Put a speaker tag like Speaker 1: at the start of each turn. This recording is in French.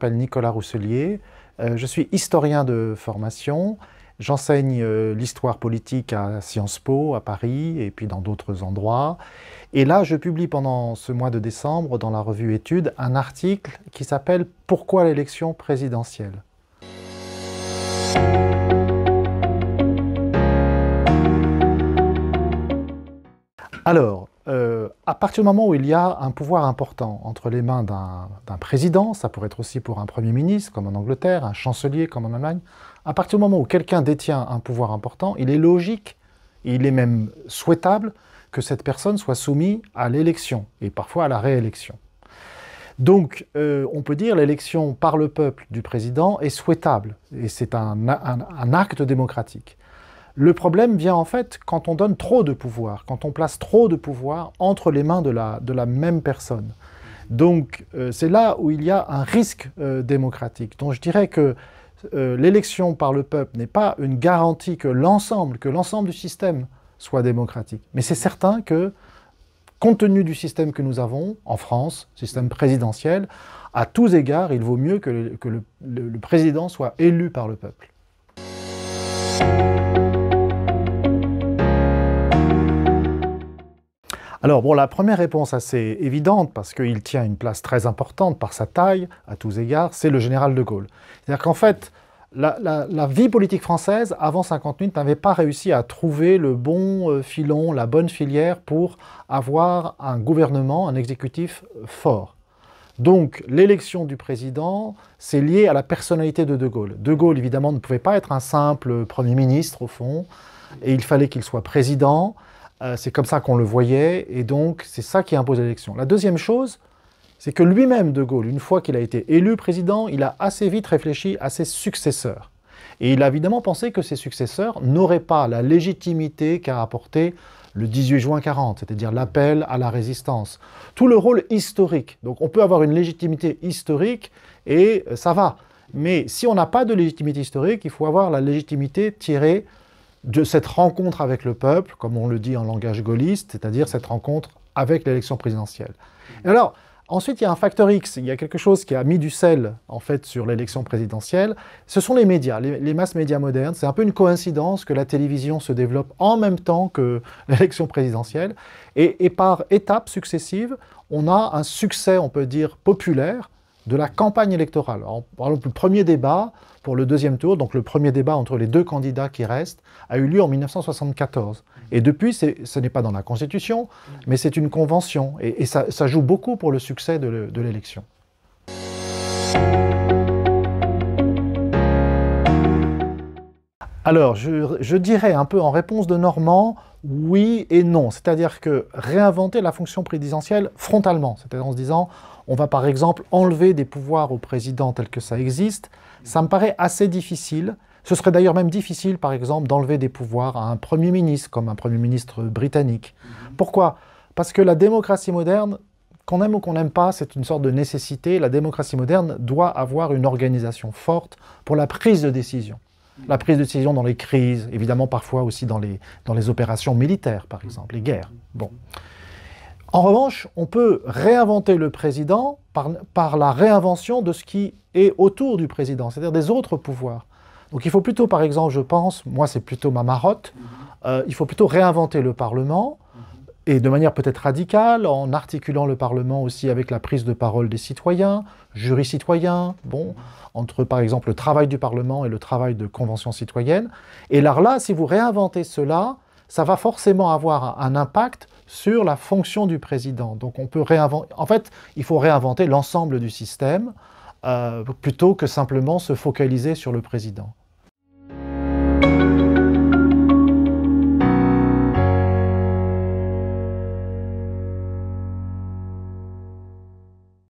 Speaker 1: m'appelle Nicolas Rousselier, je suis historien de formation, j'enseigne l'histoire politique à Sciences Po, à Paris, et puis dans d'autres endroits. Et là, je publie pendant ce mois de décembre, dans la revue Études, un article qui s'appelle « Pourquoi l'élection présidentielle ?» Alors, à partir du moment où il y a un pouvoir important entre les mains d'un président, ça pourrait être aussi pour un Premier ministre, comme en Angleterre, un chancelier, comme en Allemagne, à partir du moment où quelqu'un détient un pouvoir important, il est logique, il est même souhaitable que cette personne soit soumise à l'élection, et parfois à la réélection. Donc, on peut dire l'élection par le peuple du président est souhaitable, et c'est un acte démocratique. Le problème vient en fait quand on donne trop de pouvoir, quand on place trop de pouvoir entre les mains de la même personne. Donc c'est là où il y a un risque démocratique. Donc je dirais que l'élection par le peuple n'est pas une garantie que l'ensemble du système soit démocratique. Mais c'est certain que, compte tenu du système que nous avons en France, système présidentiel, à tous égards, il vaut mieux que le président soit élu par le peuple. Alors, bon, la première réponse assez évidente, parce qu'il tient une place très importante par sa taille, à tous égards, c'est le général de Gaulle. C'est-à-dire qu'en fait, la vie politique française, avant 1958, n'avait pas réussi à trouver le bon filon, la bonne filière pour avoir un gouvernement, un exécutif fort. Donc, l'élection du président, c'est lié à la personnalité de Gaulle. De Gaulle, évidemment, ne pouvait pas être un simple Premier ministre, au fond, et il fallait qu'il soit président. C'est comme ça qu'on le voyait, et donc c'est ça qui impose l'élection. La deuxième chose, c'est que lui-même, de Gaulle, une fois qu'il a été élu président, il a assez vite réfléchi à ses successeurs. Et il a évidemment pensé que ses successeurs n'auraient pas la légitimité qu'a apporté le 18 juin 1940, c'est-à-dire l'appel à la résistance. Tout le rôle historique. Donc on peut avoir une légitimité historique, et ça va. Mais si on n'a pas de légitimité historique, il faut avoir la légitimité tirée de cette rencontre avec le peuple, comme on le dit en langage gaulliste, c'est-à-dire cette rencontre avec l'élection présidentielle. Et alors, ensuite, il y a un facteur X, il y a quelque chose qui a mis du sel, en fait, sur l'élection présidentielle, ce sont les médias, les masses médias modernes. C'est un peu une coïncidence que la télévision se développe en même temps que l'élection présidentielle, et par étapes successives, on a un succès, on peut dire, populaire, de la campagne électorale. Alors, par exemple, le premier débat pour le deuxième tour, donc le premier débat entre les deux candidats qui restent, a eu lieu en 1974. Et depuis, ce n'est pas dans la Constitution, mais c'est une convention. Et ça joue beaucoup pour le succès de l'élection. Alors, je dirais un peu en réponse de Normand, oui et non. C'est-à-dire que réinventer la fonction présidentielle frontalement, c'est-à-dire en se disant, on va par exemple enlever des pouvoirs au président tel que ça existe, ça me paraît assez difficile. Ce serait d'ailleurs même difficile, par exemple, d'enlever des pouvoirs à un Premier ministre, comme un Premier ministre britannique. Pourquoi? Parce que la démocratie moderne, qu'on aime ou qu'on n'aime pas, c'est une sorte de nécessité. La démocratie moderne doit avoir une organisation forte pour la prise de décision. La prise de décision dans les crises, évidemment parfois aussi dans les opérations militaires, par exemple, les guerres. Bon. En revanche, on peut réinventer le président par la réinvention de ce qui est autour du président, c'est-à-dire des autres pouvoirs. Donc il faut plutôt, par exemple, je pense, moi c'est plutôt ma marotte, il faut plutôt réinventer le Parlement, et de manière peut-être radicale, en articulant le Parlement aussi avec la prise de parole des citoyens, jurys citoyens, bon, entre par exemple le travail du Parlement et le travail de convention citoyenne. Et alors là, si vous réinventez cela, ça va forcément avoir un impact sur la fonction du président. Donc on peut réinventer, en fait, il faut réinventer l'ensemble du système, plutôt que simplement se focaliser sur le président.